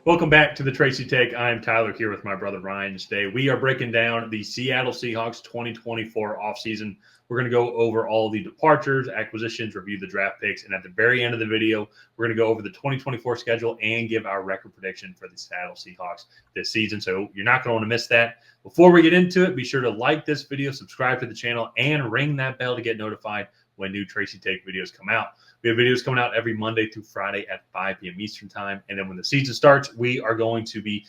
Welcome back to the Tracy Take. I'm Tyler here with my brother Ryan. Today we are breaking down the Seattle Seahawks 2024 offseason. We're going to go over all the departures, acquisitions, review the draft picks, and at the very end of the video, we're going to go over the 2024 schedule and give our record prediction for the Seattle Seahawks this season. So you're not going to want to miss that. Before we get into it, be sure to like this video, subscribe to the channel, and ring that bell to get notified when new Tracy Take videos come out. We have videos coming out every Monday through Friday at 5 p.m. Eastern time. And then when the season starts, we are going to be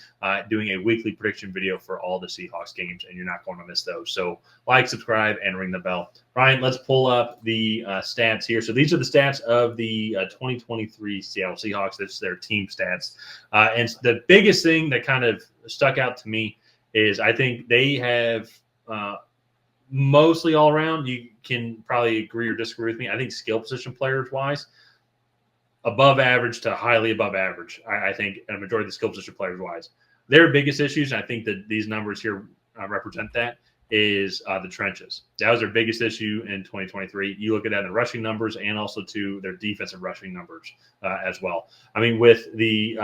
doing a weekly prediction video for all the Seahawks games, and you're not going to miss those. So like, subscribe, and ring the bell. Ryan, let's pull up the stats here. So these are the stats of the 2023 Seattle Seahawks. That's their team stats. And the biggest thing that kind of stuck out to me is I think they have mostly all around, you can probably agree or disagree with me. I think skill position players wise, above average to highly above average. I think a majority of the skill position players wise, their biggest issues, and I think that these numbers here represent that, is the trenches. That was their biggest issue in 2023. You look at that in the rushing numbers and also to their defensive rushing numbers as well. I mean, with the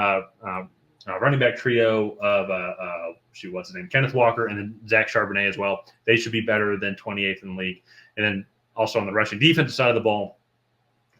running back trio of what's his name, Kenneth Walker, and then Zach Charbonnet as well. They should be better than 28th in the league. And then also on the rushing defensive side of the ball,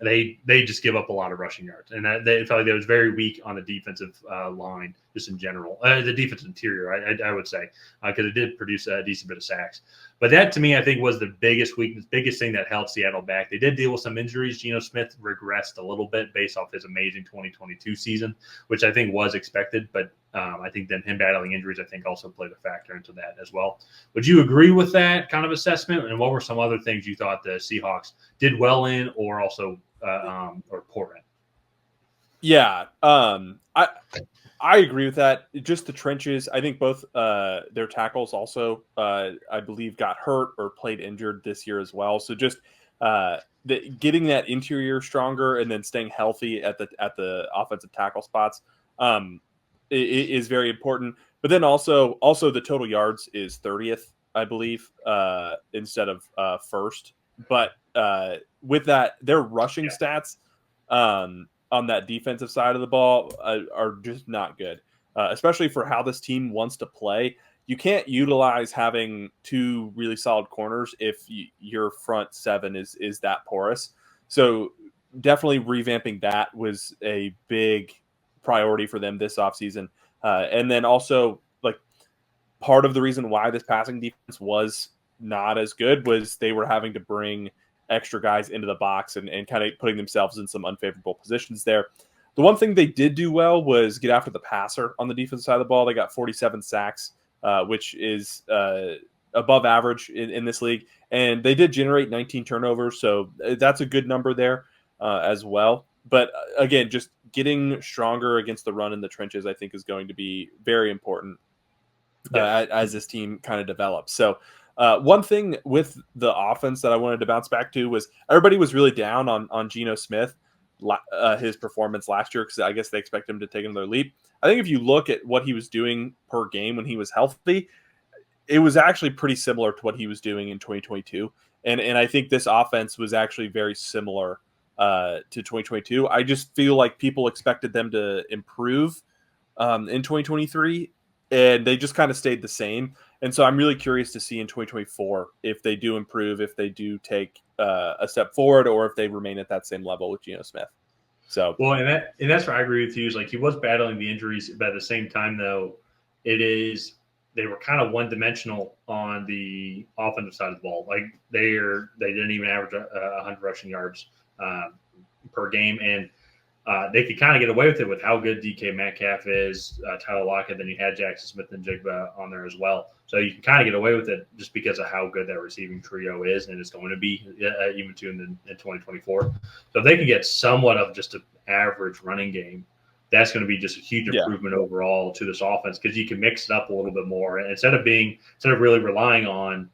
they just give up a lot of rushing yards, and they felt like they was very weak on the defensive line just in general. The defensive interior, I would say, because it did produce a decent bit of sacks. But that, to me, I think was the biggest weakness, biggest thing that held Seattle back. They did deal with some injuries. Geno Smith regressed a little bit based off his amazing 2022 season, which I think was expected. But I think then him battling injuries, I think, also played a factor into that as well. Would you agree with that kind of assessment? And what were some other things you thought the Seahawks did well in, or also or poor in? Yeah, I agree with that. Just the trenches. I think both their tackles also, I believe, got hurt or played injured this year as well. So just getting that interior stronger and then staying healthy at the offensive tackle spots is very important. But then also the total yards is 30th, I believe, instead of first. But with that, their rushing stats on that defensive side of the ball are just not good, especially for how this team wants to play. You can't utilize having two really solid corners if your front seven is that porous. So definitely revamping that was a big priority for them this offseason. And then also, like, part of the reason why this passing defense was not as good was they were having to bring extra guys into the box and kind of putting themselves in some unfavorable positions there. The one thing they did do well was get after the passer on the defensive side of the ball. They got 47 sacks, which is above average in this league. And they did generate 19 turnovers, so that's a good number there as well. But again, just getting stronger against the run in the trenches, I think, is going to be very important as this team kind of develops. So one thing with the offense that I wanted to bounce back to was everybody was really down on Geno Smith, his performance last year, because I guess they expect him to take another leap. I think if you look at what he was doing per game when he was healthy, it was actually pretty similar to what he was doing in 2022. And I think this offense was actually very similar to 2022. I just feel like people expected them to improve in 2023, and they just kind of stayed the same. And so I'm really curious to see in 2024 if they do improve, if they do take a step forward, or if they remain at that same level with Geno Smith. So well, and that's where I agree with you. Is like he was battling the injuries, but at the same time, though, they were kind of one dimensional on the offensive side of the ball. Like they didn't even average 100 rushing yards per game, and they could kind of get away with it with how good DK Metcalf is, Tyler Lockett. Then you had Jackson Smith and Jigba on there as well. So you can kind of get away with it just because of how good that receiving trio is, and it's going to be even to in 2024. So if they can get somewhat of just an average running game, that's going to be just a huge improvement overall to this offense, because you can mix it up a little bit more. And instead of really relying on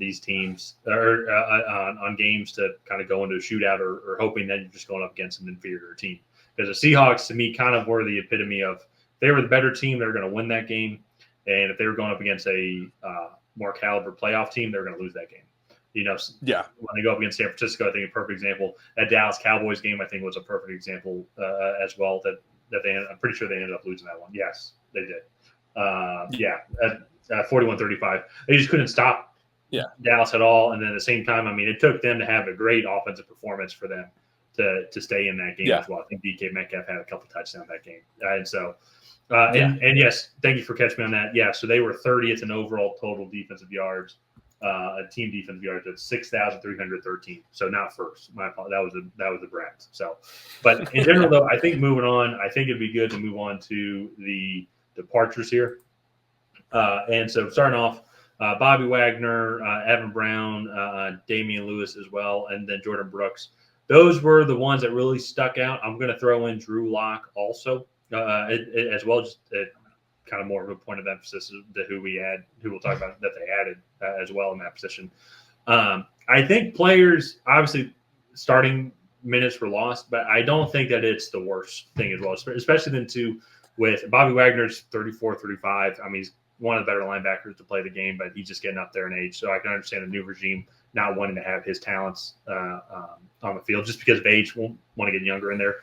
these teams or on games to kind of go into a shootout or hoping that you're just going up against an inferior team. Because the Seahawks, to me, kind of were the epitome of, if they were the better team, they're going to win that game. And if they were going up against a more caliber playoff team, they're going to lose that game. When they go up against San Francisco, I think a perfect example. That Dallas Cowboys game, I think, was a perfect example as well. That I'm pretty sure they ended up losing that one. Yes, they did. 41-35. They just couldn't stop Dallas at all. And then at the same time, I mean, it took them to have a great offensive performance for them to stay in that game as well. I think DK Metcalf had a couple touchdowns that game. And so, and yes, thank you for catching me on that. Yeah, so they were 30th in overall total defensive yards, team defensive yards at 6,313. So not first. My apologies. That was the Browns. So, but in general, though, I think moving on, I think it'd be good to move on to the departures here. And so starting off, Bobby Wagner, Evan Brown, Damian Lewis as well, and then Jordan Brooks. Those were the ones that really stuck out. I'm going to throw in Drew Lock also as well, just kind of more of a point of emphasis to who we'll talk about that they added as well in that position. I think players, obviously, starting minutes were lost, but I don't think that it's the worst thing as well, especially then too with Bobby Wagner's 34, 35. I mean, he's one of the better linebackers to play the game, but he's just getting up there in age. So I can understand a new regime not wanting to have his talents on the field just because of age, won't want to get younger in there.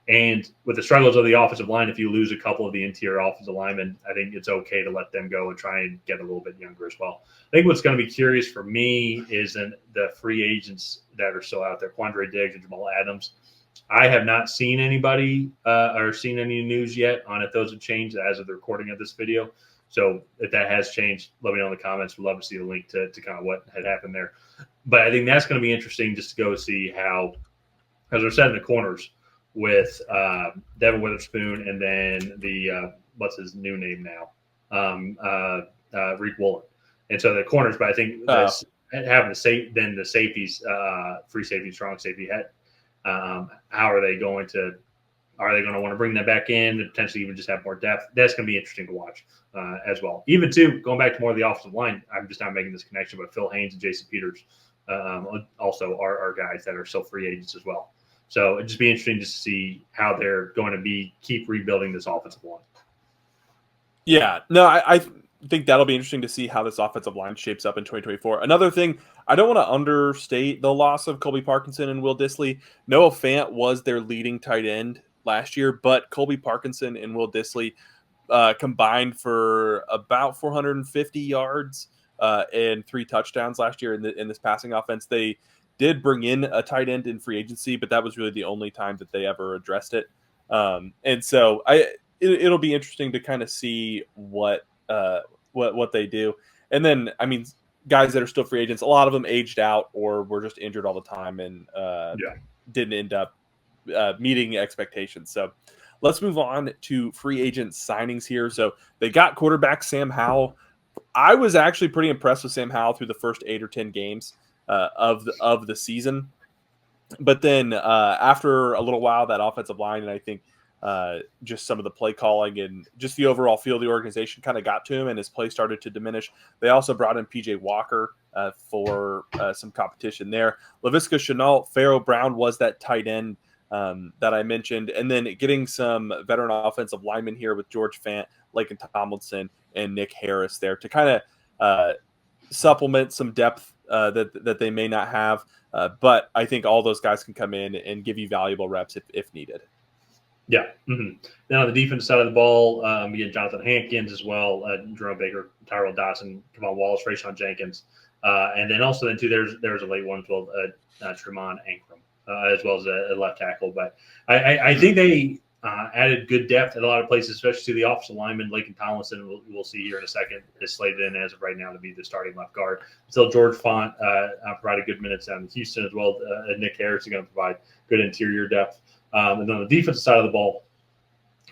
And with the struggles of the offensive line, if you lose a couple of the interior offensive linemen, I think it's okay to let them go and try and get a little bit younger as well. I think what's going to be curious for me is in the free agents that are still out there, Quandre Diggs and Jamal Adams. I have not seen anybody or seen any news yet on if those have changed as of the recording of this video. So if that has changed, let me know in the comments. We'd love to see the link to kind of what had happened there. But I think that's going to be interesting just to go see how, as we're set in the corners with Devin Witherspoon and then the what's his new name now, Reek Woolen. And so the corners, but I think having the safeties, free safety, strong safety, how are they going to want to bring them back in and potentially even just have more depth? That's going to be interesting to watch as well. Even too, going back to more of the offensive line, I'm just not making this connection, but Phil Haynes and Jason Peters also are guys that are still free agents as well. So it'd just be interesting just to see how they're going to keep rebuilding this offensive line. Yeah, no, I think that'll be interesting to see how this offensive line shapes up in 2024. Another thing, I don't want to understate the loss of Colby Parkinson and Will Dissly. Noah Fant was their leading tight end last year, but Colby Parkinson and Will Dissly combined for about 450 yards and 3 touchdowns last year in this passing offense. They did bring in a tight end in free agency, but that was really the only time that they ever addressed it. And so it'll be interesting to kind of see what they do. And then, I mean, guys that are still free agents, a lot of them aged out or were just injured all the time and didn't end up meeting expectations. So let's move on to free agent signings here. So they got quarterback Sam Howell. I was actually pretty impressed with Sam Howell through the first 8 or 10 games of the season. But then after a little while, that offensive line, and I think just some of the play calling and just the overall feel of the organization kind of got to him and his play started to diminish. They also brought in PJ Walker for some competition there. Laviska Shenault, Pharaoh Brown was that tight end that I mentioned. And then getting some veteran offensive linemen here with George Fant, Laken Tomlinson, and Nick Harris there to kind of supplement some depth that they may not have. But I think all those guys can come in and give you valuable reps if needed. Yeah. Mm-hmm. Then on the defense side of the ball, we get Jonathan Hankins as well, Jerome Baker, Tyrell Dotson, Kevon Wallace, Rayshawn Jenkins. And then also then too, there's a late one as well, Tremont Ankrum, as well as a left tackle. But I think they added good depth at a lot of places, especially to the offensive lineman. Laken Tomlinson, we'll see here in a second, is slated in as of right now to be the starting left guard. Still George Fant provided good minutes down in Houston as well. Nick Harris is going to provide good interior depth. And on the defensive side of the ball,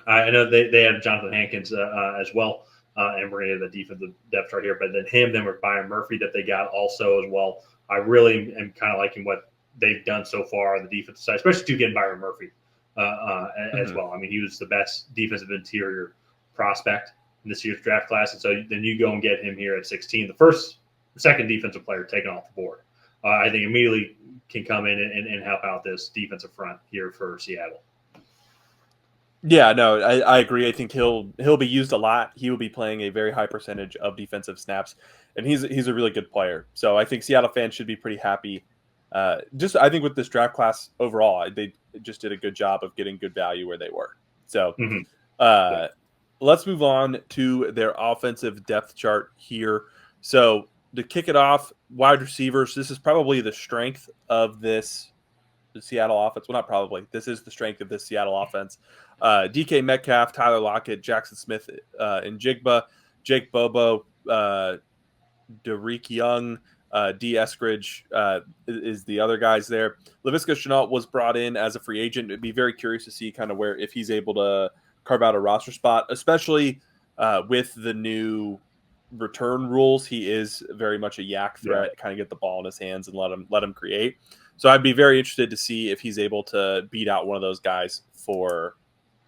I know they had Jonathan Hankins as well, and we're going to get the defensive depth chart here. But then with Byron Murphy that they got also as well. I really am kind of liking what they've done so far on the defensive side, especially to get Byron Murphy as well. I mean, he was the best defensive interior prospect in this year's draft class, and so then you go and get him here at 16, the second defensive player taken off the board. I think immediately can come in and help out this defensive front here for Seattle. Yeah, no, I agree. I think he'll be used a lot. He will be playing a very high percentage of defensive snaps, and he's a really good player. So I think Seattle fans should be pretty happy. I think with this draft class overall, they just did a good job of getting good value where they were. So Mhm. let's move on to their offensive depth chart here. So to kick it off, wide receivers, this is probably the strength of the Seattle offense. Well, not probably. This is the strength of this Seattle offense. DK Metcalf, Tyler Lockett, Jackson Smith, and Jigba, Jake Bobo, Derek Young, D. Eskridge is the other guys there. Laviska Shenault was brought in as a free agent. It'd be very curious to see kind of if he's able to carve out a roster spot, especially with the new return rules. He is very much a yak threat. Kind of get the ball in his hands and let him create. So I'd be very interested to see if he's able to beat out one of those guys for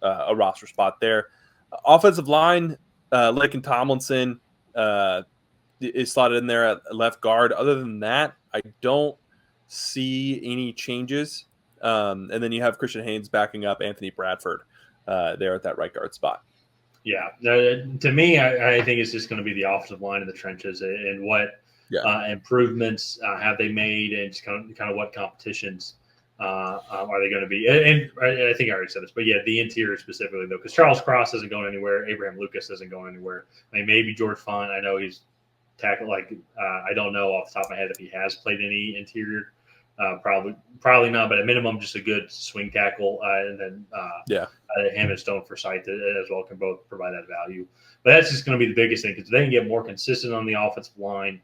a roster spot there. Offensive line, Laken Tomlinson is slotted in there at left guard. Other than that, I don't see any changes. And then you have Christian Haynes backing up Anthony Bradford there at that right guard spot. Yeah. To me, I think it's just going to be the offensive line in the trenches and what improvements have they made and just kind of what competitions are they going to be. And I think I already said this, but yeah, the interior specifically, though, because Charles Cross isn't going anywhere. Abraham Lucas isn't going anywhere. I mean, maybe George Font. I know he's tackled I don't know off the top of my head if he has played any interior. Probably not, but at minimum, just a good swing tackle, and then him and Stone Forsythe as well can both provide that value. But that's just going to be the biggest thing because they can get more consistent on the offensive line,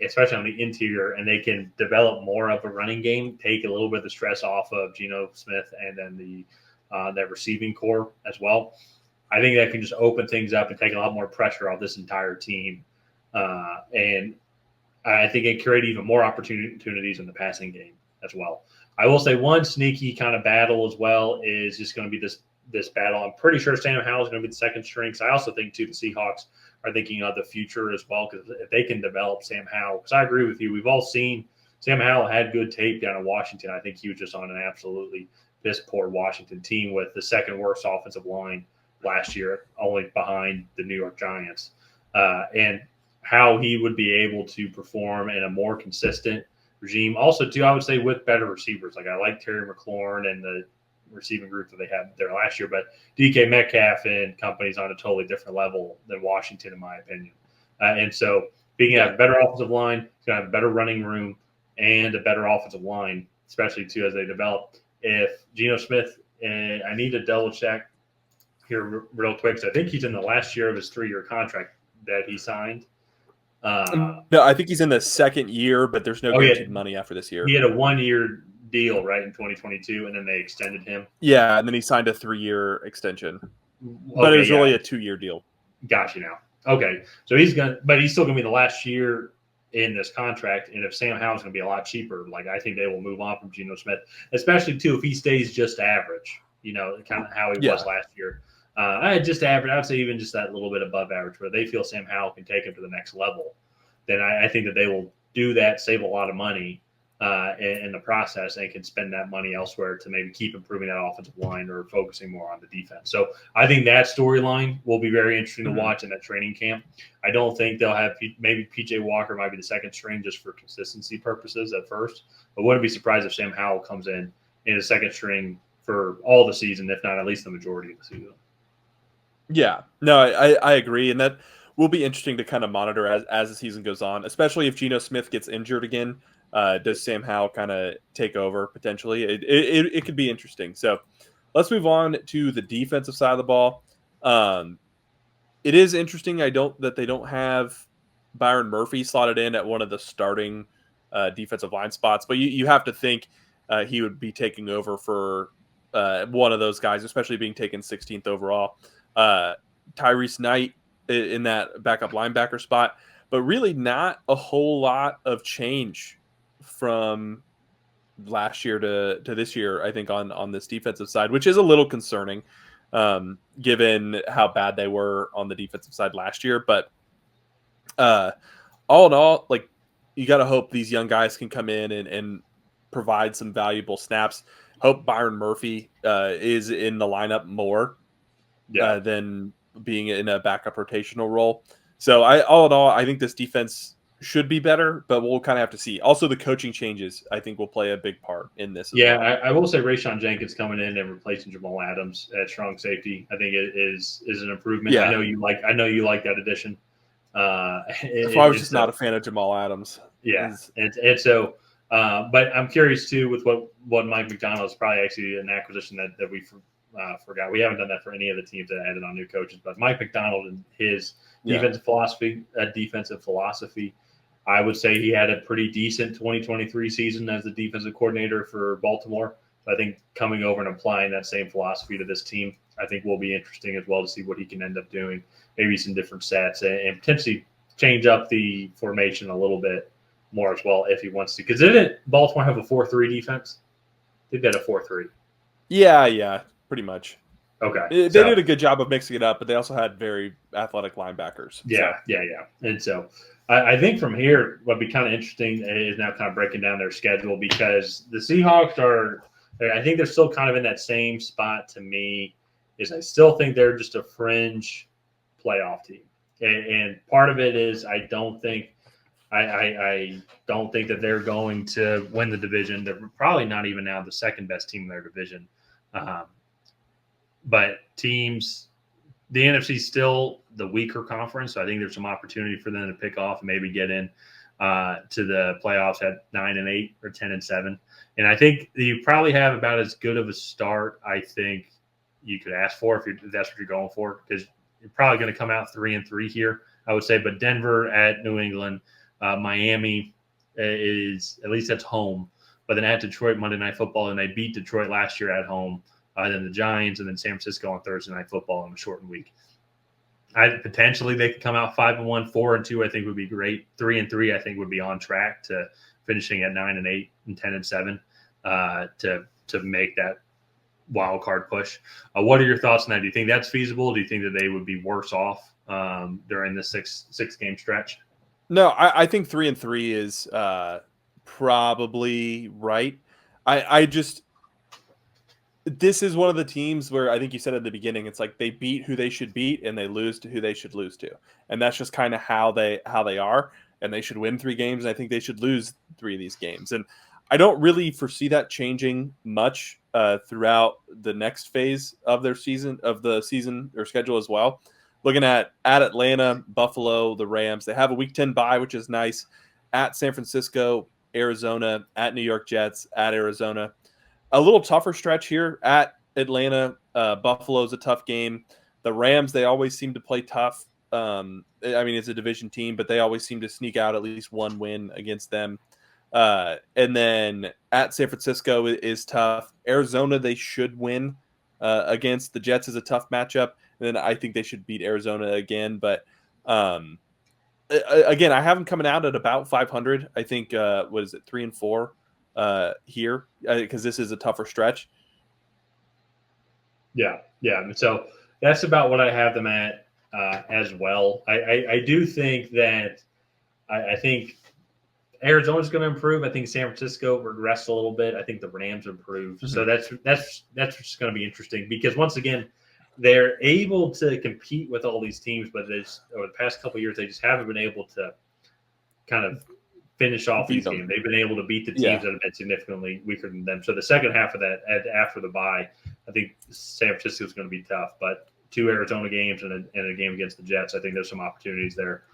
especially on the interior, and they can develop more of a running game, take a little bit of the stress off of Geno Smith and then that receiving core as well. I think that can just open things up and take a lot more pressure off this entire team, and I think it created even more opportunities in the passing game as well. I will say one sneaky kind of battle as well is just going to be this battle. I'm pretty sure Sam Howell is going to be the second string. So I also think, too, the Seahawks are thinking of the future as well because if they can develop Sam Howell, because I agree with you, we've all seen Sam Howell had good tape down in Washington. I think he was just on an absolutely piss-poor Washington team with the second worst offensive line last year, only behind the New York Giants. And how he would be able to perform in a more consistent regime. Also, too, I would say with better receivers. Like I like Terry McLaurin and the receiving group that they had there last year, but DK Metcalf and company's on a totally different level than Washington, in my opinion. And so being a better offensive line, it's going to have a better running room and a better offensive line, especially, too, as they develop. If Geno Smith, and I need to double check here real quick, because I think he's in the last year of his 3-year contract that he signed. No, I think he's in the second year, but there's no guaranteed money after this year. He had a 1-year deal, right, in 2022, and then they extended him. Yeah, and then he signed a 3-year extension. But it was really a 2-year deal. Got you now. Okay. So he's still gonna be the last year in this contract. And if Sam Howell's gonna be a lot cheaper, I think they will move on from Geno Smith, especially too if he stays just average, kind of how he was last year. Just average. I would say even just that little bit above average, where they feel Sam Howell can take him to the next level. Then I think that they will do that, save a lot of money in the process, and can spend that money elsewhere to maybe keep improving that offensive line or focusing more on the defense. So I think that storyline will be very interesting to watch in that training camp. I don't think they'll have maybe PJ Walker might be the second string just for consistency purposes at first, but wouldn't be surprised if Sam Howell comes in a second string for all the season, if not at least the majority of the season. Yeah, no, I agree, and that will be interesting to kind of monitor as the season goes on, especially if Geno Smith gets injured again. Does Sam Howell kind of take over potentially? It could be interesting. So let's move on to the defensive side of the ball. It is interesting. That they don't have Byron Murphy slotted in at one of the starting defensive line spots, but you have to think he would be taking over for one of those guys, especially being taken 16th overall. Tyrese Knight in that backup linebacker spot, but really not a whole lot of change from last year to this year, I think, on this defensive side, which is a little concerning given how bad they were on the defensive side last year. But all in all, you got to hope these young guys can come in and provide some valuable snaps. Hope Byron Murphy is in the lineup more than being in a backup rotational role. So all in all, I think this defense should be better, but we'll kind of have to see. Also, the coaching changes, I think, will play a big part in this as well. I will say Rayshon Jenkins coming in and replacing Jamal Adams at strong safety, I think it is an improvement. Yeah. I know you like that addition. That's why I was just not a fan of Jamal Adams. Yeah, and so, but I'm curious too with what Mike McDonald is probably actually an acquisition that we forgot. We haven't done that for any of the teams that added on new coaches, but Mike McDonald and his defensive philosophy. I would say he had a pretty decent 2023 season as the defensive coordinator for Baltimore. So I think coming over and applying that same philosophy to this team, I think will be interesting as well to see what he can end up doing. Maybe some different sets and potentially change up the formation a little bit more as well if he wants to. Because didn't Baltimore have a 4-3 defense? They've got a 4-3. Yeah, pretty much. Okay. They did a good job of mixing it up, but they also had very athletic linebackers. Yeah. And so I think from here, what'd be kind of interesting is now kind of breaking down their schedule because the Seahawks I think they're still kind of in that same spot to me. Is I still think they're just a fringe playoff team, and part of it is I don't think that they're going to win the division. They're probably not even now the second best team in their division, but teams. The NFC is still the weaker conference, so I think there's some opportunity for them to pick off and maybe get in to the playoffs at 9-8 or 10-7. And I think you probably have about as good of a start, I think, you could ask for if that's what you're going for, because you're probably going to come out 3-3 here, I would say. But Denver at New England, Miami is at least that's home, but then at Detroit Monday Night Football, and they beat Detroit last year at home. Then the Giants, and then San Francisco on Thursday Night Football on a shortened week. Potentially they could come out 5-1, 4-2. I think would be great. 3-3, I think would be on track to finishing at 9-8 and 10-7 to make that wild card push. What are your thoughts on that? Do you think that's feasible? Do you think that they would be worse off during the six game stretch? No, I think 3-3 is probably right. I just. This is one of the teams where I think you said at the beginning, it's like they beat who they should beat and they lose to who they should lose to. And that's just kind of how they are. And they should win 3 games. And I think they should lose 3 of these games. And I don't really foresee that changing much throughout the next phase of the season or schedule as well. Looking at Atlanta, Buffalo, the Rams, they have a Week 10 bye, which is nice. At San Francisco, Arizona, at New York Jets, at Arizona. A little tougher stretch here at Atlanta. Buffalo's a tough game. The Rams, they always seem to play tough. It's a division team, but they always seem to sneak out at least one win against them. And then at San Francisco is tough. Arizona, they should win against. The Jets is a tough matchup. And then I think they should beat Arizona again. But again, I have them coming out at about 500. I think, 3-4? Here because this is a tougher stretch. Yeah. So that's about what I have them at as well. I do think that I think Arizona's going to improve. I think San Francisco regressed a little bit. I think the Rams improved. Mm-hmm. So that's just going to be interesting because once again, they're able to compete with all these teams, but over the past couple of years, they just haven't been able to kind of finish off these games. They've been able to beat the teams that have been significantly weaker than them. So the second half of that, after the bye, I think San Francisco is going to be tough. But 2 Arizona games and a game against the Jets, I think there's some opportunities there.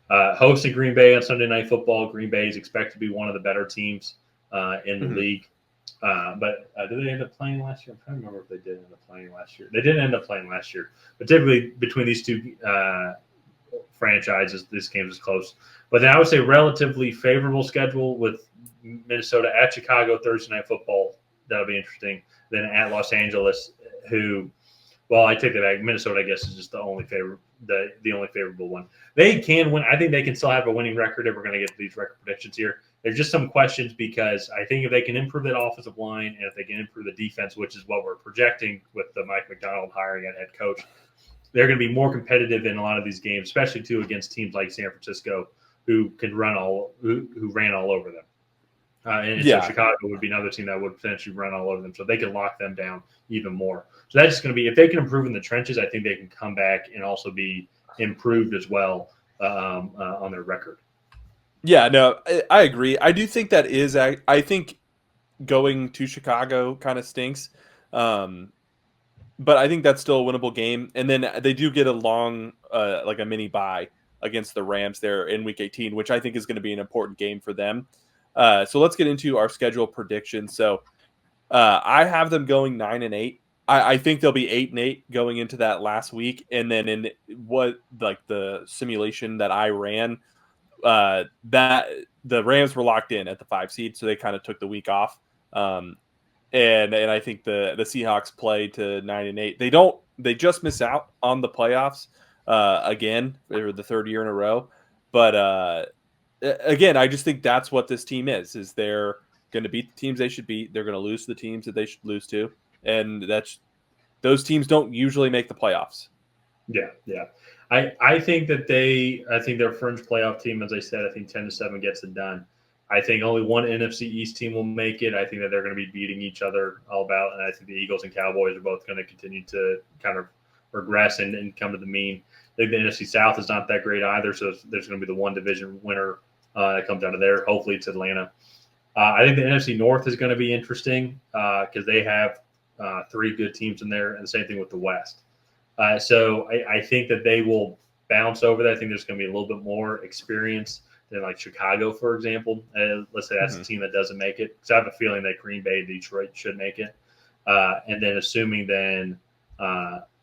Hosting Green Bay on Sunday Night Football. Green Bay is expected to be one of the better teams in the league. But did they end up playing last year? I'm trying to remember if they did end up playing last year. They didn't end up playing last year. But typically between these two franchises, this game is close. But then I would say relatively favorable schedule with Minnesota at Chicago Thursday Night Football. That'll be interesting. Then at Los Angeles, I take that back. Minnesota, I guess, is just the only favorable one. They can win. I think they can still have a winning record if we're going to get these record predictions here. There's just some questions because I think if they can improve that offensive line and if they can improve the defense, which is what we're projecting with the Mike McDonald hiring at head coach, they're going to be more competitive in a lot of these games, especially too against teams like San Francisco who ran all over them. So Chicago would be another team that would potentially run all over them, so they could lock them down even more. So that's just going to be, if they can improve in the trenches, I think they can come back and also be improved as well on their record. Yeah, no, I agree. I do think that is. I think going to Chicago kind of stinks, um, but I think that's still a winnable game. And then they do get a long, like a mini bye against the Rams there in Week 18, which I think is going to be an important game for them. So let's get into our schedule predictions. So I have them going 9-8. I think they'll be 8-8 going into that last week, and then in what like the simulation that I ran, that the Rams were locked in at the 5 seed, so they kind of took the week off. Um, and I think the Seahawks play to 9-8. They just miss out on the playoffs again for the third year in a row. But again, I just think that's what this team is they're going to beat the teams they should beat. They're going to lose to the teams that they should lose to, and those teams don't usually make the playoffs. Yeah. I think their fringe playoff team, as I said, I think 10-7 gets it done. I think only one NFC East team will make it. I think that they're going to be beating each other all about, and I think the Eagles and Cowboys are both going to continue to kind of regress and come to the mean. I think the NFC South is not that great either, so there's going to be the one division winner that comes out of there. Hopefully, it's Atlanta. I think the NFC North is going to be interesting because they have three good teams in there, and the same thing with the West. So I think that they will bounce over that. I think there's going to be a little bit more experience than like Chicago, for example. Let's say that's the team that doesn't make it. Because I have a feeling that Green Bay and Detroit should make it. And then assuming then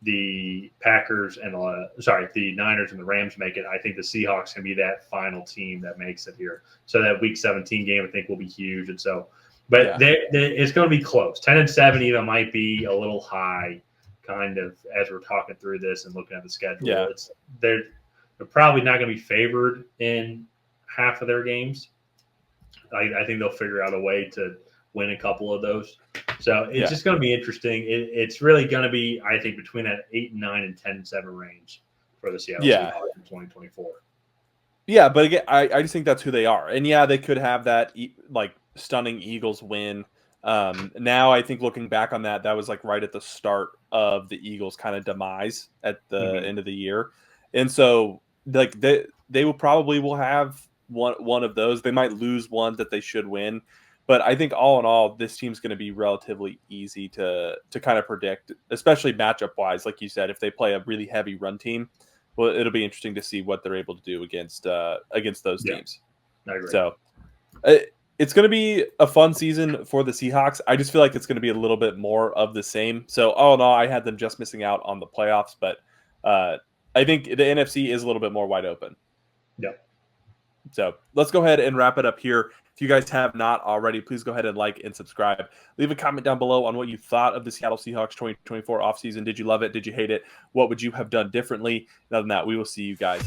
the Packers and the Niners and the Rams make it, I think the Seahawks can be that final team that makes it here. So that Week 17 game, I think, will be huge. And so, but it's going to be close. 10-7 even might be a little high. Kind of as we're talking through this and looking at the schedule, they're probably not going to be favored in half of their games. I think they'll figure out a way to win a couple of those. So it's just going to be interesting. It's really going to be, I think, between that 8-9 and 10-7 range for the Seattle Seahawks in 2024. Yeah, but again, I just think that's who they are, and they could have that like stunning Eagles win. Now I think looking back on that was like right at the start of the Eagles kind of demise at the end of the year. And so like they will have one of those. They might lose one that they should win. But I think all in all, this team's going to be relatively easy to kind of predict, especially matchup wise. Like you said, if they play a really heavy run team, well, it'll be interesting to see what they're able to do against those teams. I agree. So it's going to be a fun season for the Seahawks. I just feel like it's going to be a little bit more of the same. So, all in all, I had them just missing out on the playoffs, but I think the NFC is a little bit more wide open. Yeah. So let's go ahead and wrap it up here. If you guys have not already, please go ahead and like and subscribe. Leave a comment down below on what you thought of the Seattle Seahawks 2024 offseason. Did you love it? Did you hate it? What would you have done differently? Other than that, we will see you guys